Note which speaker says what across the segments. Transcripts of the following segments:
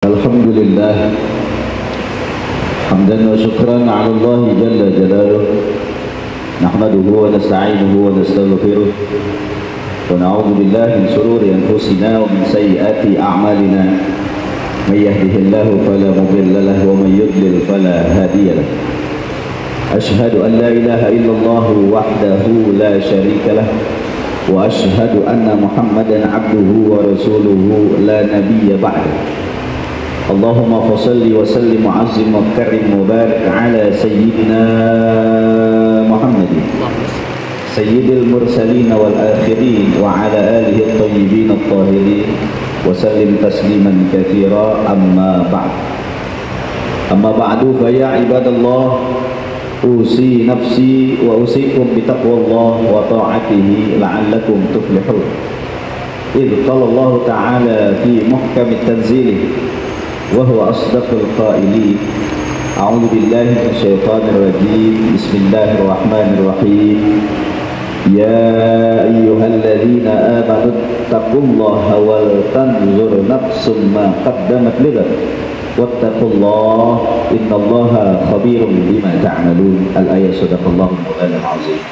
Speaker 1: الحمد لله حمدا وشكرا على الله جل جلاله نحمده ونستعينه ونستغفره ونعوذ بالله من شرور أنفسنا ومن سيئات أعمالنا من يهده الله فلا مضل له ومن يضلل فلا هادي له أشهد أن لا إله إلا الله وحده لا شريك له وأشهد أن محمدا عبده ورسوله لا نبي بعده اللهم فصل وسلم وعظم وكرم وبارك على سيدنا محمد سيد المرسلين والآخرين وعلى آله الطيبين الطاهرين وسلم تسليما كثيرا أما بعد فيا عباد الله أوصي نفسي وأوصيكم بتقوى الله وطاعته لعلكم تفلحون إذ قال الله تعالى في محكم التنزيل وهو أصدق القائلين أعوذ بالله من الشيطان الرجيم بسم الله الرحمن الرحيم يا أيها الذين آمنوا اتقوا الله ولتنظر نفس ما قدمت لغد واتقوا الله إن الله خبير بما تعملون الآية صدق الله مولانا العظيم.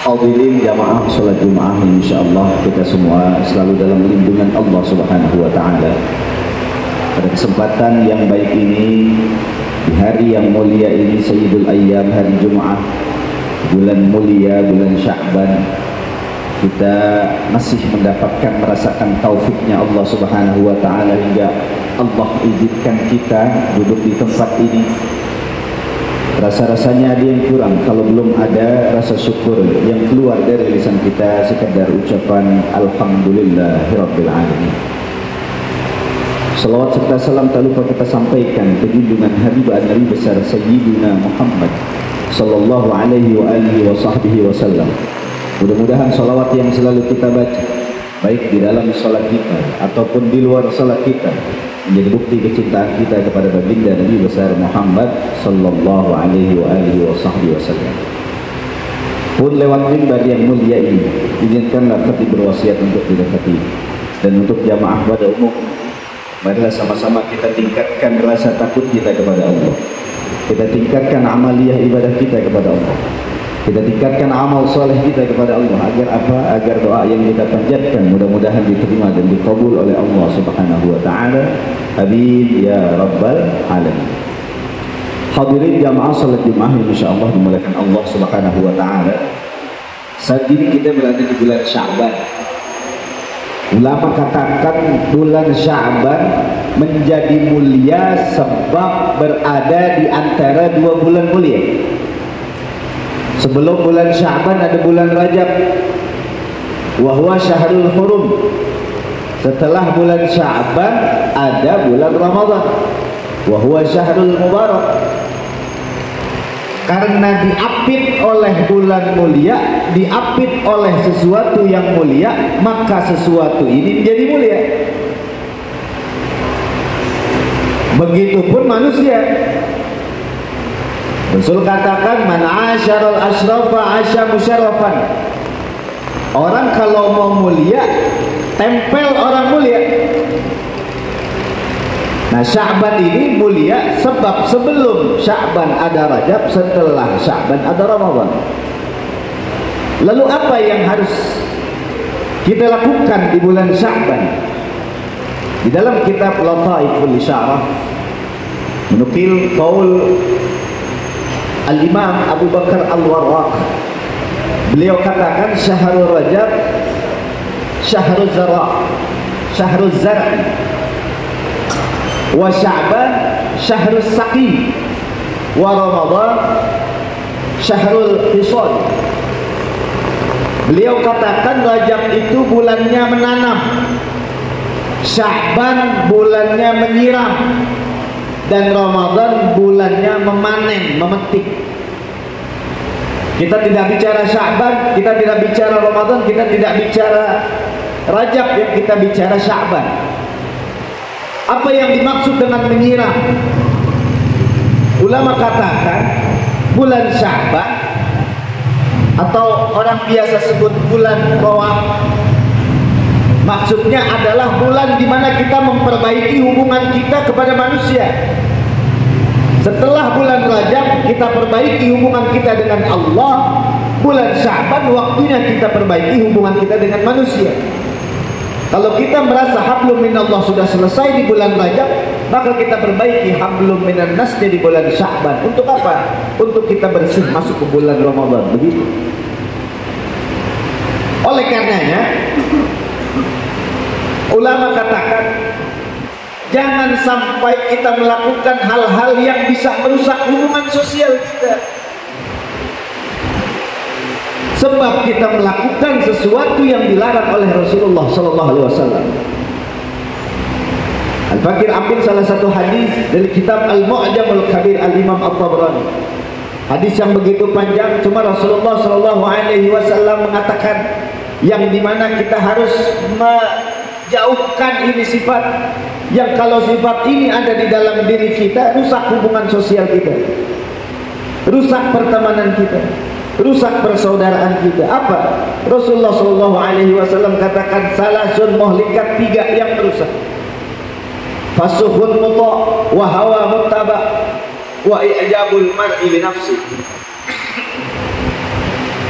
Speaker 1: Hadirin jamaah salat Jumat, insyaallah kita semua selalu dalam lindungan Allah Subhanahu wa taala. Pada kesempatan yang baik ini, di hari yang mulia ini, Sayyidul Ayyam, hari Jumat, bulan mulia, bulan Sya'ban, kita masih merasakan taufiknya Allah Subhanahu wa taala hingga Allah izinkan kita duduk di tempat ini. Rasa-rasanya ada yang kurang kalau belum ada rasa syukur yang keluar dari lisan kita, sekedar ucapan alhamdulillahirabbil alamin. Salawat serta salam tak lupa kita sampaikan ke junjungan Habibah Nabi besar Sayyidina Muhammad sallallahu alaihi wa alihi wa sahbihi wasallam. Mudah-mudahan salawat yang selalu kita baca, baik di dalam salat kita ataupun di luar salat kita, menjadi bukti kecintaan kita kepada baginda Nabi besar Muhammad sallallahu alaihi wa alihi wa sahbihi wasallam. Pun lewat mimbar yang mulia ini, izinkanlah khatib berwasiat untuk didapati dan untuk jamaah pada umum. Marilah sama-sama kita tingkatkan rasa takut kita kepada Allah. Kita tingkatkan amaliyah ibadah kita kepada Allah. Kita tingkatkan amal soleh kita kepada Allah. Agar apa? Agar doa yang kita panjatkan mudah-mudahan diterima dan dikabul oleh Allah Subhanahu wa taala. Amin ya rabbal alamin. Hadirin jamaah salat Jumat insyaallah dimuliakan Allah Subhanahu wa taala. Saat ini kita berada di bulan Sya'ban. Ulama katakan bulan Sya'ban menjadi mulia sebab berada di antara dua bulan mulia. Sebelum bulan Sya'ban ada bulan Rajab, wahwa syahrul hurum. Setelah bulan Sya'ban ada bulan Ramadan, wahwa syahrul mubarak. Karena diapit oleh bulan mulia, diapit oleh sesuatu yang mulia, maka sesuatu ini menjadi mulia. Begitupun manusia. Rasul katakan man asyaral asrafa asya musyarrafan. Orang kalau mau mulia, tempel orang mulia. Nah, Sya'ban ini mulia sebab sebelum Sya'ban ada Rajab, setelah Sya'ban ada Ramadan. Lalu apa yang harus kita lakukan di bulan Sya'ban? Di dalam kitab Lataiful Isyarah menukil qaul Al-Imam Abu Bakar Al-Warraq. Beliau katakan syahrul Rajab syahrul zara', syahrul zar', wa Sya'ban syahrul saqi, wa Ramadan syahrul hisad. Beliau katakan Rajab itu bulannya menanam, Sya'ban bulannya menyiram, dan Ramadan bulannya memanen, memetik. Kita tidak bicara Sya'ban, kita tidak bicara Ramadan, kita tidak bicara Rajab, yang kita bicara Sya'ban. Apa yang dimaksud dengan menyiram? Ulama katakan bulan Sya'ban, atau orang biasa sebut bulan Rawah, Maksudnya adalah bulan di mana kita memperbaiki hubungan kita kepada manusia. Setelah bulan Rajab kita perbaiki hubungan kita dengan Allah, bulan Sya'ban waktunya kita perbaiki hubungan kita dengan manusia. Kalau kita merasa hablum minallah sudah selesai di bulan Rajab, maka kita perbaiki hablum minan nasnya di bulan Sya'ban. Untuk apa? Untuk kita bersih masuk ke bulan Ramadan. Begitu. Oleh karenanya, ulama katakan, jangan sampai kita melakukan hal-hal yang bisa merusak hubungan sosial kita. Sebab kita melakukan sesuatu yang dilarang oleh Rasulullah sallallahu alaihi wasallam. Al-Fakir ambil salah satu hadis dari kitab Al-Mu'jamul Kabir Al-Imam At-Tabrani. Hadis yang begitu panjang, cuma Rasulullah sallallahu alaihi wasallam mengatakan yang dimana kita harus menjauhkan ini sifat, yang kalau sifat ini ada di dalam diri kita, rusak hubungan sosial kita, rusak pertemanan kita, rusak persaudaraan kita. Apa? Rasulullah sallallahu alaihi wasallam katakan salasun muhlikat, 3 yang merusak. Fasuhun muta' wa hawa muttaba' wa i'jabul mar'i bi nafsi.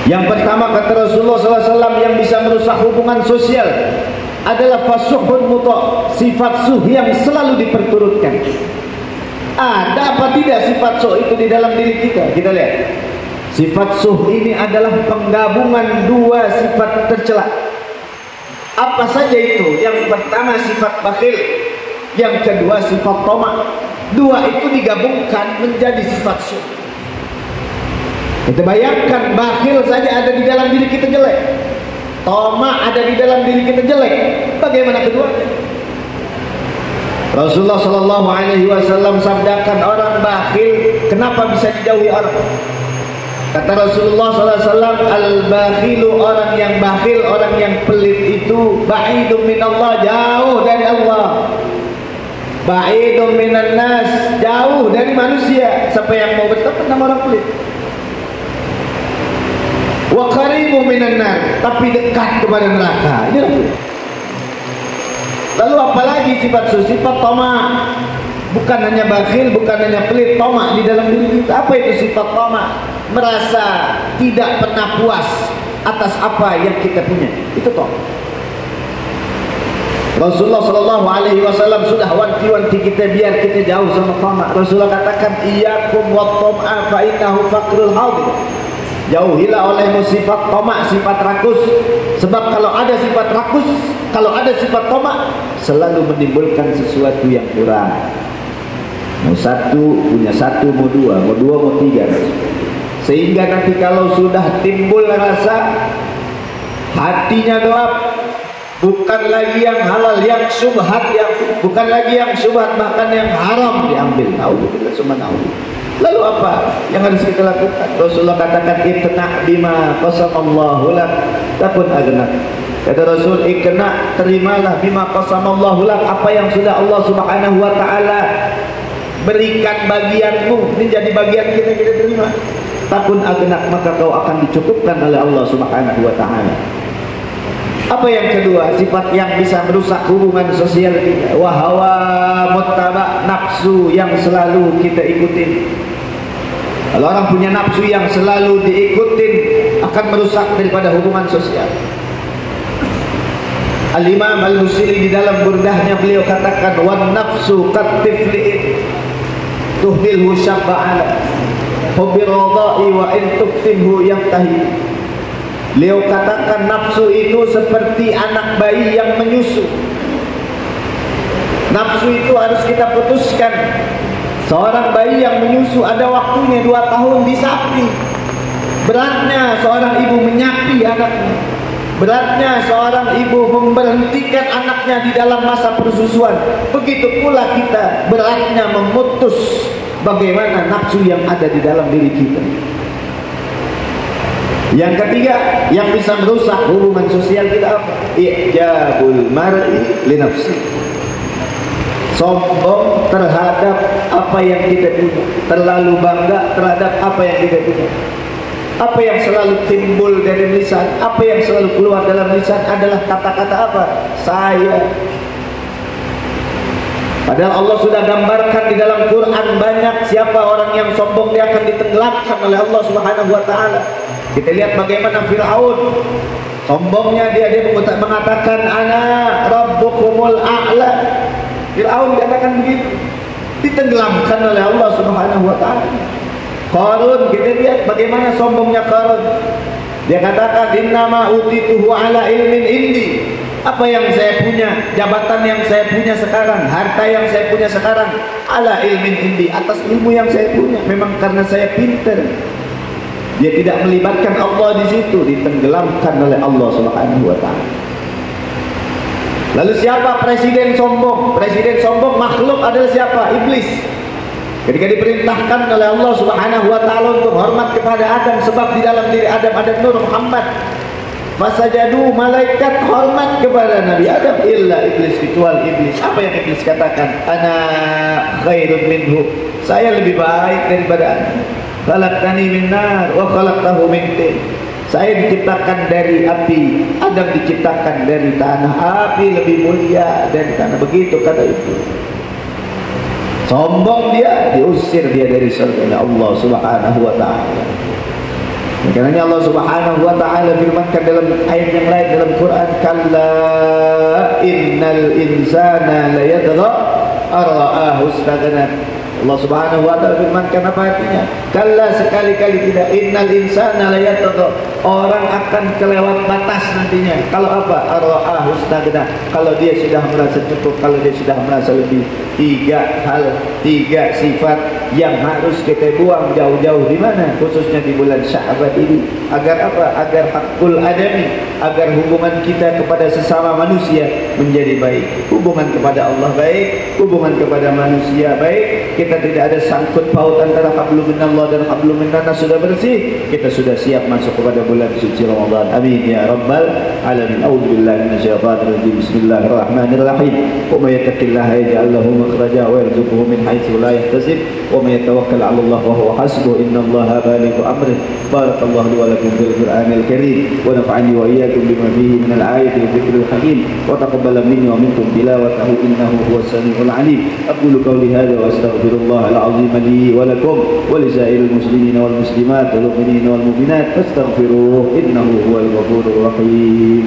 Speaker 1: Yang pertama kata Rasulullah SAW yang bisa merusak hubungan sosial adalah fasuhun muta', sifat suh yang selalu diperturutkan. Ada apa tidak sifat suh itu di dalam diri kita? Kita lihat. Sifat suh ini adalah penggabungan 2 sifat tercela. Apa saja itu? Yang pertama sifat bakhil, yang kedua sifat tamak. 2 itu digabungkan menjadi sifat suh. Kita bayangkan, bakhil saja ada di dalam diri kita jelek, tamak ada di dalam diri kita jelek, bagaimana keduanya? Rasulullah sallallahu alaihi wasallam sabdakan, orang bakhil kenapa bisa dijauhi orang? Kata Rasulullah sallallahu alaihi wasallam, al-bakhilu, orang yang bakhil, orang yang pelit itu ba'idun minallah, jauh dari Allah, ba'idun minan nas, jauh dari manusia. Siapa yang mau berteman sama orang pelit? Wa qaribu minan nar, tapi dekat kepada neraka. Ini lah. Lalu apalagi sifat sifat tamak? Bukan hanya bakhil, bukan hanya pelit, tamak di dalam diri kita. Apa itu sifat tamak? Merasa tidak pernah puas atas apa yang kita punya. Itu tamak. Rasulullah sallallahu alaihi wasallam sudah wanti-wanti kita biar kita jauh sama tamak. Rasulullah katakan, iyyakum wat tam'a fa innahu faqrul hadir. Jauhilah olehmu sifat tamak, sifat rakus. Sebab kalau ada sifat rakus, kalau ada sifat tamak, selalu menimbulkan sesuatu yang kurang. Mau satu, punya satu, mau dua, mau 3. Sehingga nanti kalau sudah timbul rasa hatinya gelap, bukan lagi yang halal, yang syubhat, yang bukan lagi yang syubhat, bahkan yang haram diambil. Naudzubillah summa naudzubillah. Lalu apa yang harus kita lakukan? Rasulullah katakan, ikna' bima qasamallahu lak takun agna. Kata Rasul, ikna', terimalah bima qasamallahu lak, apa yang sudah Allah Subhanahu wa taala berikan bagianmu, ini jadi bagian kita terima. Takun agna, maka kau akan dicukupkan oleh Allah Subhanahu wa taala. Apa yang kedua? Sifat yang bisa merusak hubungan sosial kita. Wa hawa muttaba', nafsu yang selalu kita ikutin. Kalau orang punya nafsu yang selalu diikutin, akan merusak daripada hubungan sosial. Al-Imam Al-Busiri di dalam burdahnya beliau katakan, wan nafsu katifli tuhdilhu syabba'ala hubbi radha'i wa in tuktimhu yaftahi. Beliau katakan nafsu itu seperti anak bayi yang menyusu. Nafsu itu harus kita putuskan. Seorang bayi yang menyusu ada waktunya 2 tahun disapi. Beratnya seorang ibu menyapi anaknya. Beratnya seorang ibu memberhentikan anaknya di dalam masa persusuan. Begitu pula kita beratnya memutus bagaimana nafsu yang ada di dalam diri kita. Yang ketiga yang bisa merusak hubungan sosial kita apa? I'jabul mar'i li nafsi. Sombong terhadap apa yang kita punya, terlalu bangga terhadap apa yang kita punya. Apa yang selalu timbul dari lisan, apa yang selalu keluar dalam lisan adalah kata-kata apa? Saya. Padahal Allah sudah gambarkan di dalam Quran banyak siapa orang yang sombong, dia akan ditenggelamkan oleh Allah Subhanahu wa taala. Kita lihat bagaimana Firaun. Sombongnya dia mengatakan ana rabbukumul a'la. Firaun katakan begitu. Ditenggelamkan oleh Allah Subhanahu wa taala. Qarun, kita lihat bagaimana sombongnya Qarun. Dia katakan innama utituhu ala ilmin indi. Apa yang saya punya, jabatan yang saya punya sekarang, harta yang saya punya sekarang, ala ilmin indi, atas ilmu yang saya punya. Memang karena saya pintar. Dia tidak melibatkan Allah di situ, ditenggelamkan oleh Allah Subhanahu wa taala. Lalu siapa presiden sombong? Presiden sombong makhluk adalah siapa? Iblis. Ketika diperintahkan oleh Allah Subhanahu wa taala untuk hormat kepada Adam, sebab di dalam diri Adam ada nur Muhammad. Fasajadu, malaikat hormat kepada Nabi Adam, illa iblis, kecuali iblis. Apa yang iblis katakan? Ana khairun minhu. Saya lebih baik daripada Anda. Khalaqtani min nar wa khalaqtahu min tin. Saya diciptakan dari api, Adam diciptakan dari tanah. Api lebih mulia dari tanah. Begitu kata itu. Sombong dia, diusir dia dari surga Allah Subhanahu wa taala. Karena Allah Subhanahu wa taala firmankan dalam ayat yang lain dalam Quran, kalla innal insana la yadgha ara'ahu istaghna. Allah Subhanahu wa taala firmankan apa artinya? Kalla, sekali-kali tidak, innal insana la yadgha, orang akan kelewat batas nantinya. Kalau apa? Ara'ahu istaghna, kalau dia sudah merasa cukup, kalau dia sudah merasa lebih. Tiga hal, tiga sifat yang harus kita buang jauh-jauh di mana? Khususnya di bulan Sya'ban ini. Agar apa? Agar hakul adami, agar hubungan kita kepada sesama manusia menjadi baik. Hubungan kepada Allah baik, hubungan kepada manusia baik. Kita tidak ada sangkut paut antara hablum minallah dan hablum minnas, sudah bersih. Kita sudah siap masuk kepada bulan suci Ramadan. Amin ya rabbal alamin. A'udzubillahi minasyaitonir rajim. Bismillahirrahmanirrahim. Wa may yattaqillaha yaj'al lahu makhraja wa yarzuqhu min haitsu la yahtasib wa may yatawakkal 'ala Allah fa huwa hasbuh. Innallaha balighu amrih. Barakallahu li wa lakum fil Qur'anil karim wa nafa'ani wa iyyakum bima fihi minal ayati wa dzikril hakim wa taqabbal minni wa minkum tilawatahu innahu huwas samiul 'alim. Aqulu qawli hadha wa astaghfirullahal 'azim li wa lakum wa li sa'iril muslimin wal muslimat wal mu'minina wal mu'minat fastaghfiruhu innahu huwal ghafurur rahim.